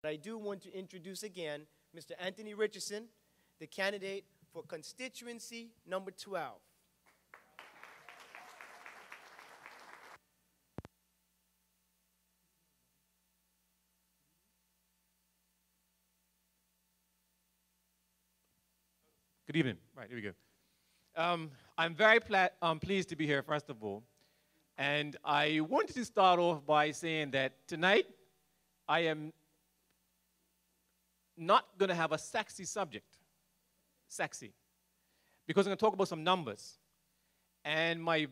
I do want to introduce again Mr. Anthony Richardson, the candidate for constituency number 12. Good evening. Right, here we go. I'm very pleased to be here, first of all. And I wanted to start off by saying that tonight I am not going to have a sexy subject, because I'm going to talk about some numbers. And my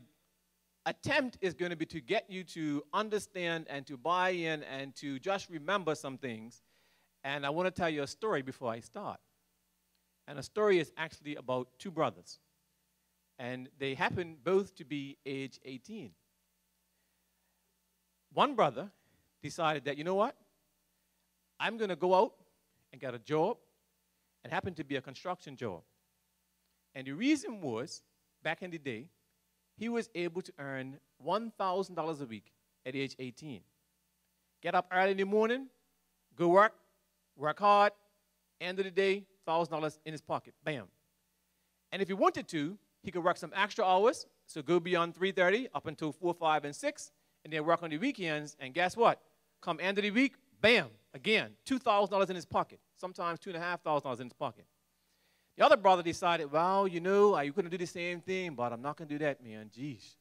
attempt is going to be to get you to understand and to buy in and to just remember some things. And I want to tell you a story before I start. And the story is actually about two brothers. And they happen both to be age 18. One brother decided that, you know what? I'm going to go out and get a job. It happened to be a construction job. And the reason was, back in the day, he was able to earn $1,000 a week at age 18. Get up early in the morning, go work hard, end of the day, $1,000 in his pocket. Bam. And if he wanted to, he could work some extra hours, so go beyond 3:30 up until 4, 5, and 6, and then work on the weekends, and guess what? Come end of the week, bam, again, $2,000 in his pocket, sometimes $2,500 in his pocket. The other brother decided, well, you know, I couldn't do the same thing, but I'm not going to do that, man. Geez,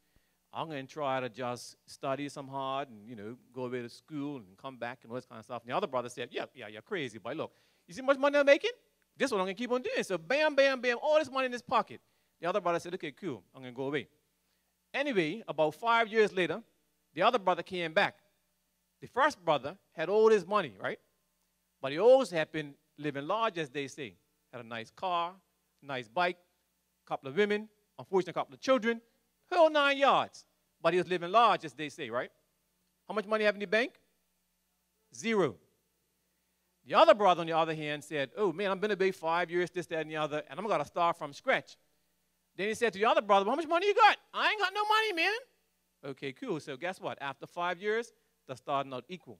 I'm going to try to just study some hard and, you know, go away to school and come back and all this kind of stuff. And the other brother said, yeah, you're crazy, but look, you see how much money I'm making? This is what I'm going to keep on doing. So bam, bam, bam, all this money in his pocket. The other brother said, okay, cool, I'm going to go away. Anyway, about 5 years later, the other brother came back. The first brother had all his money, right? But he always had been living large, as they say. Had a nice car, nice bike, a couple of women, unfortunately a couple of children, whole 9 yards. But he was living large, as they say, right? How much money have in the bank? Zero. The other brother, on the other hand, said, oh, man, I'm going to be 5 years, this, that, and the other, and I'm going to start from scratch. Then he said to the other brother, well, how much money you got? I ain't got no money, man. Okay, cool. So guess what? After 5 years, they're starting out equal.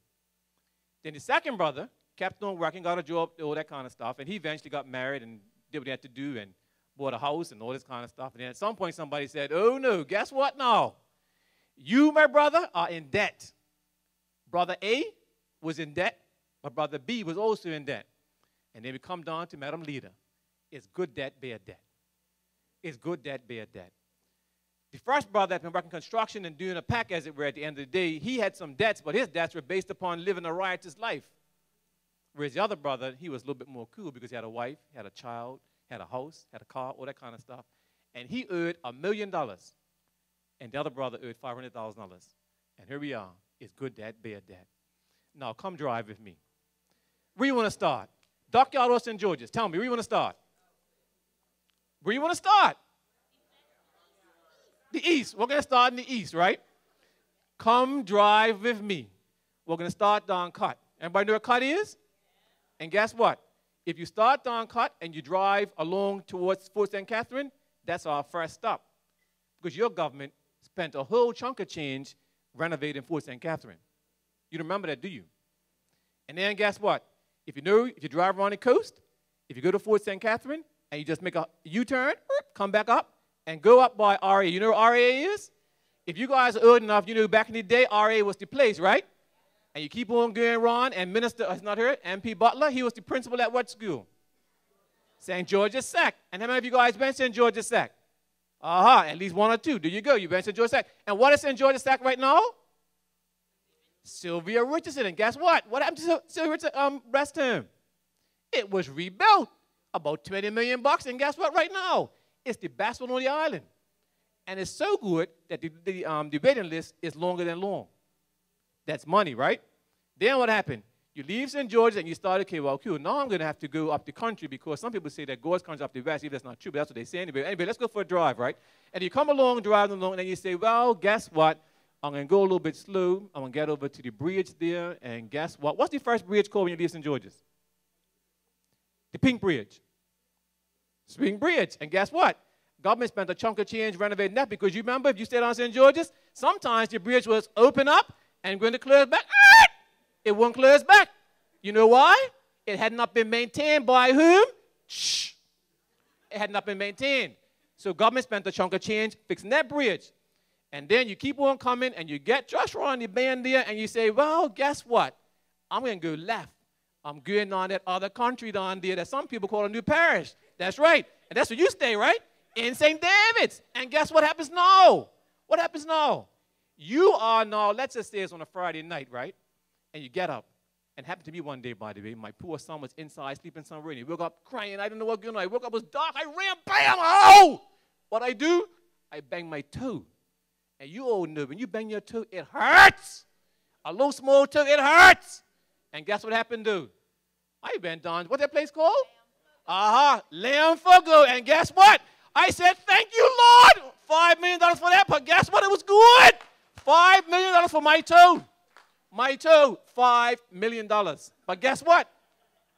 Then the second brother kept on working, got a job, all that kind of stuff, and he eventually got married and did what he had to do and bought a house and all this kind of stuff. And then at some point, somebody said, oh, no, guess what now? You, my brother, are in debt. Brother A was in debt, but brother B was also in debt. And then we come down to Madam Leader. It's good debt, bad debt. It's good debt, bad debt. The first brother had been working construction and doing a pack, as it were, at the end of the day. He had some debts, but his debts were based upon living a riotous life. Whereas the other brother, he was a little bit more cool because he had a wife, had a child, had a house, had a car, all that kind of stuff. And he owed $1 million. And the other brother owed $500,000. And here we are. It's good debt, bad debt. Now, come drive with me. Where you want to start? Dockyard or St. George's? Tell me, where you want to start? Where you want to start? The east. We're going to start in the east, right? Come drive with me. We're going to start down Cut. Everybody know where Cut is? And guess what? If you start down Cut and you drive along towards Fort St. Catherine, that's our first stop. Because your government spent a whole chunk of change renovating Fort St. Catherine. You don't remember that, do you? And then guess what? If you drive around the coast, if you go to Fort St. Catherine and you just make a U-turn, come back up, and go up by RA. You know what RA is? If you guys are old enough, you know back in the day, RA was the place, right? And you keep on going around, and Minister, it's not her, MP Butler, he was the principal at what school? St. George's Sac. And how many of you guys been to St. George's Sac? At least one or two. There you go. You've been to St. George's Sac. And what is St. George's Sac right now? Sylvia Richardson. And guess what? What happened to Sylvia Richardson rest home? It was rebuilt. About $20 million. And guess what right now? It's the best one on the island. And it's so good that the waiting list is longer than long. That's money, right? Then what happened? You leave St. George's and you start, okay, well, cool. Now I'm going to have to go up the country because some people say that God's country up the west. If that's not true, but that's what they say anyway. Anyway, let's go for a drive, right? And you come along, driving along, and then you say, well, guess what? I'm going to go a little bit slow. I'm going to get over to the bridge there, and guess what? What's the first bridge called when you leave St. George's? The Pink Bridge. Spring Bridge. And guess what? Government spent a chunk of change renovating that because you remember if you stayed on St. George's, sometimes the bridge was open up and going to close back. It won't close back. You know why? It had not been maintained by whom? Shh. It had not been maintained. So government spent a chunk of change fixing that bridge. And then you keep on coming and you get Joshua on the band there and you say, well, guess what? I'm going to go left. I'm going on that other country down there that some people call a new parish. That's right. And that's where you stay, right? In St. David's. And guess what happens now? What happens now? You are now, let's just say it's on a Friday night, right? And you get up. And happened to me one day, by the way. My poor son was inside sleeping somewhere. And he woke up crying. I didn't know what going on. I woke up, it was dark. I ran, bam, oh! What I do? I bang my toe. And you all know, when you bang your toe, it hurts. A little small toe, it hurts. And guess what happened, dude? I went down, what's that place called? Lamb Fogo. And guess what? I said, thank you, Lord. $5 million for that. But guess what? It was good. $5 million for my toe. My toe, $5 million. But guess what?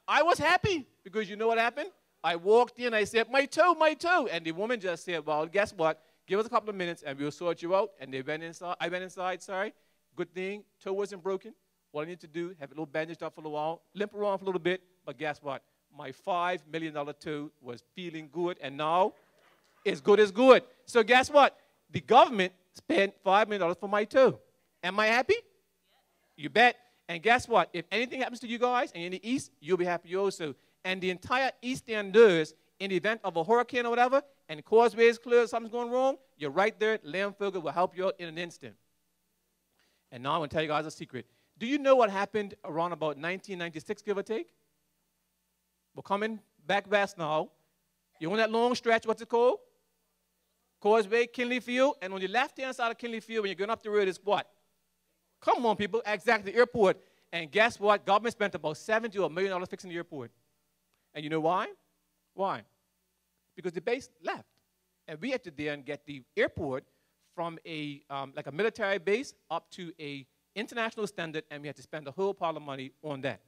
I was happy because you know what happened? I walked in, I said, my toe, my toe. And the woman just said, well, guess what? Give us a couple of minutes and we'll sort you out. And they went inside. I went inside, sorry. Good thing, toe wasn't broken. What I need to do, have a little bandaged up for a little while, limp around for a little bit. But guess what? My $5 million toe was feeling good. And now it's good as good. So guess what? The government spent $5 million for my toe. Am I happy? You bet. And guess what? If anything happens to you guys and you're in the East, you'll be happy also. And the entire East Enders, in the event of a hurricane or whatever, and the causeway is clear, something's going wrong, you're right there. Lamb Fogo will help you out in an instant. And now I'm going to tell you guys a secret. Do you know what happened around about 1996, give or take? We're coming back west now. You're on that long stretch, what's it called? Causeway, Kinley Field. And on the left-hand side of Kinley Field, when you're going up the road, is what? Come on, people. Exactly, the airport. And guess what? Government spent about $70 or $1 million fixing the airport. And you know why? Why? Because the base left. And we had to then get the airport from a, like a military base up to a international standard, and we had to spend a whole pile of money on that.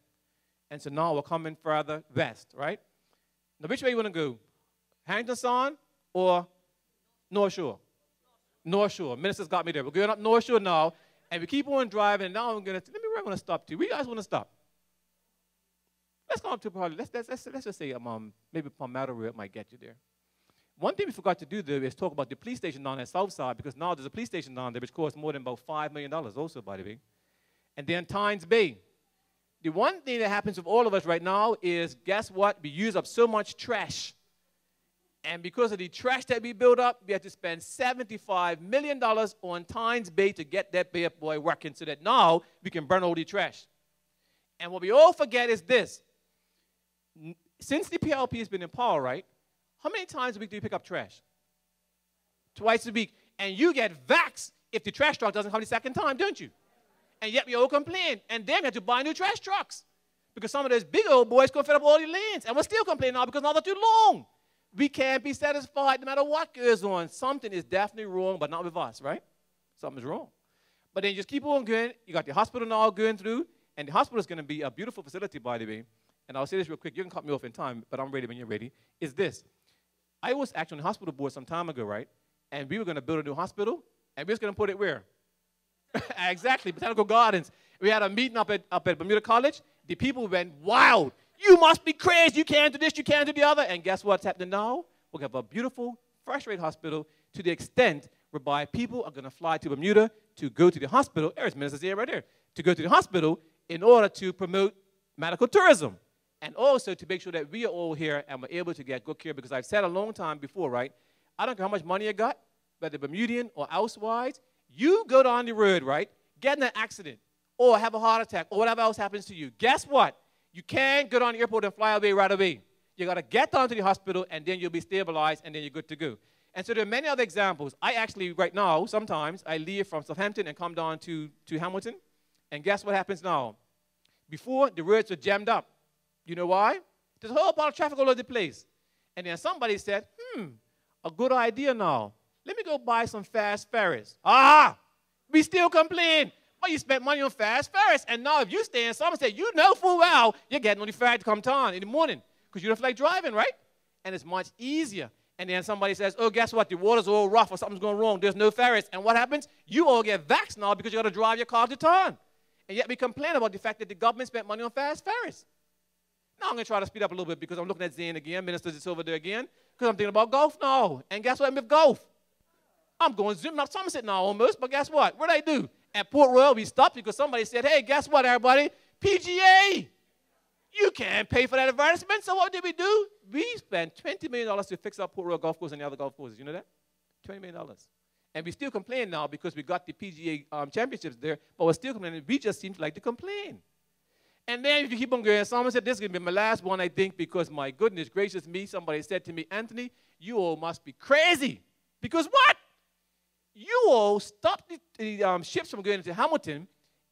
And so now we're coming further west, right? Now, which way you want to go? Harrington Sound or North Shore? North Shore. Minister's got me there. We're going up North Shore now. And we keep on driving, and now I'm going to, let me where I'm going to stop to. Where you guys want to stop? Let's go up to probably, let's just say maybe Palmetto Road might get you there. One thing we forgot to do, though, is talk about the police station down that south side, because now there's a police station down there which costs more than about $5 million also, by the way. And then Tynes Bay. The one thing that happens with all of us right now is, guess what? We use up so much trash. And because of the trash that we build up, we have to spend $75 million on Tynes Bay to get that bad boy working so that now we can burn all the trash. And what we all forget is this. Since the PLP has been in power, right, how many times a week do you pick up trash? Twice a week. And you get vexed if the trash truck doesn't come the second time, don't you? And yet we all complain. And then we have to buy new trash trucks because some of those big old boys couldn't fit up all the lanes. And we're still complaining now because now they're too long. We can't be satisfied no matter what goes on. Something is definitely wrong, but not with us, right? Something's wrong. But then you just keep on going. You got the hospital now going through, and the hospital is going to be a beautiful facility, by the way. And I'll say this real quick. You can cut me off in time, but I'm ready when you're ready. Is this. I was actually on the hospital board some time ago, right? And we were going to build a new hospital, and we was going to put it where? Exactly, Botanical Gardens. We had a meeting up at Bermuda College. The people went wild. You must be crazy. You can't do this. You can't do the other. And guess what's happening now? We'll have a beautiful, first-rate hospital to the extent whereby people are going to fly to Bermuda to go to the hospital. There's Minister's here right there. To go to the hospital in order to promote medical tourism. And also to make sure that we are all here and we're able to get good care. Because I've said a long time before, right? I don't care how much money you got, whether Bermudian or elsewise. You go down the road, right? Get in an accident or have a heart attack or whatever else happens to you. Guess what? You can't go down the airport and fly away right away. You got to get down to the hospital, and then you'll be stabilized, and then you're good to go. And so there are many other examples. I actually, right now, sometimes, I leave from Southampton and come down to Hamilton. And guess what happens now? Before, the roads were jammed up. You know why? There's a whole bunch of traffic all over the place. And then somebody said, a good idea now. Let me go buy some fast ferries. We still complain. But you spent money on fast ferries, and now if you stay in Somerset, you know full well you're getting on the ferry to come town in the morning because you don't feel like driving, right? And it's much easier. And then somebody says, oh, guess what? The water's all rough or something's going wrong. There's no ferries. And what happens? You all get vexed now because you got to drive your car to town. And yet we complain about the fact that the government spent money on fast ferries. Now I'm going to try to speed up a little bit because I'm looking at Zane again, Minister is over there again, because I'm thinking about golf now. And guess what? I'm with golf. I'm going zooming up Somerset now almost, but guess what? What did I do? At Port Royal, we stopped because somebody said, hey, guess what, everybody? PGA. You can't pay for that advertisement. So what did we do? We spent $20 million to fix up Port Royal Golf Course and the other golf courses. You know that? $20 million. And we still complain now because we got the PGA championships there, but we're still complaining. We just seem to like to complain. And then if you keep on going, someone said, this is going to be my last one, I think, because my goodness gracious me, somebody said to me, Anthony, you all must be crazy. Because what? You all stopped the ships from going into Hamilton,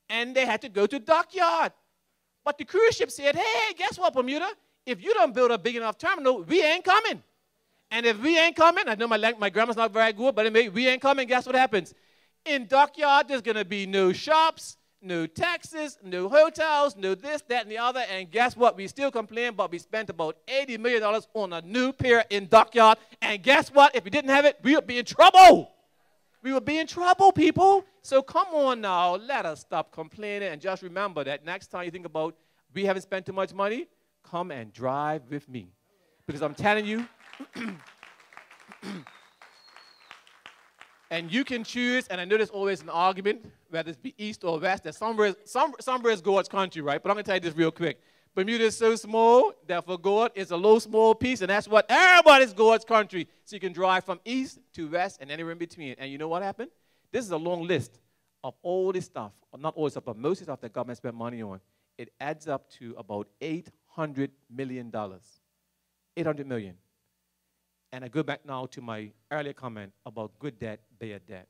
and they had to go to dockyard. But the cruise ship said, hey, guess what, Bermuda? If you don't build a big enough terminal, we ain't coming. And if we ain't coming, I know my grammar's not very good, but anyway, we ain't coming, guess what happens? In dockyard, there's going to be no shops, no taxis, no hotels, no this, that, and the other. And guess what? We still complain, but we spent about $80 million on a new pier in dockyard. And guess what? If we didn't have it, we would be in trouble. We would be in trouble, people. So come on now, let us stop complaining and just remember that next time you think about we haven't spent too much money, come and drive with me. Because I'm telling you, and you can choose, and I know there's always an argument, whether it's be east or west, that somewhere is God's country, right? But I'm going to tell you this real quick. Bermuda is so small that for God, it's a little small piece, and that's what everybody's God's country. So you can drive from east to west and anywhere in between. And you know what happened? This is a long list of all this stuff, or not all this stuff, but most of the stuff that government spent money on. It adds up to about $800 million. $800 million. And I go back now to my earlier comment about good debt, bad debt.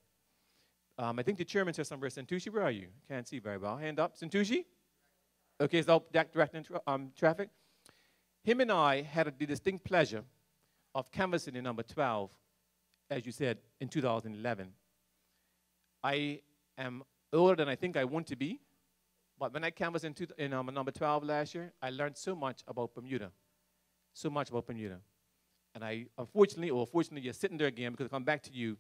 I think the chairman said somewhere, Santucci, where are you? Can't see very well. Hand up. Santucci? Okay, so directing traffic. Him and I had the distinct pleasure of canvassing in number 12, as you said, in 2011. I am older than I think I want to be, but when I canvassed in number 12 last year, I learned so much about Bermuda. So much about Bermuda. And I, unfortunately, or fortunately, you're sitting there again because I come back to you.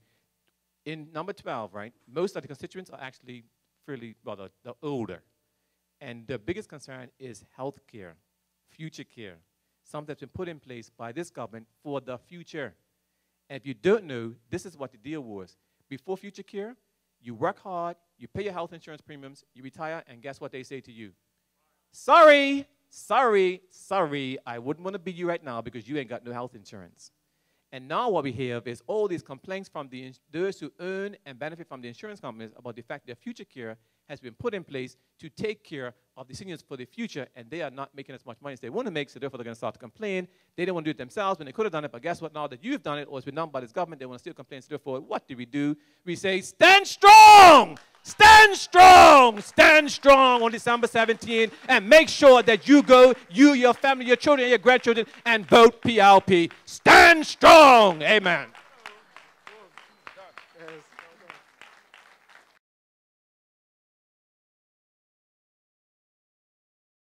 In number 12, right, most of the constituents are actually fairly, well, they're older. And the biggest concern is health care, future care, something that's been put in place by this government for the future. And if you don't know, this is what the deal was. Before future care, you work hard, you pay your health insurance premiums, you retire, and guess what they say to you? Sorry, sorry, sorry, I wouldn't want to be you right now because you ain't got no health insurance. And now what we have is all these complaints from those who earn and benefit from the insurance companies about the fact that future care has been put in place to take care of the seniors for the future, and they are not making as much money as they want to make, so therefore they're going to start to complain. They don't want to do it themselves when they could have done it, but guess what? Now that you've done it or it's been done by this government, they want to still complain, so therefore what do? We say, stand strong! Stand strong! Stand strong on December 17th, and make sure that you go, you, your family, your children, and your grandchildren, and vote PLP. Stand strong! Amen.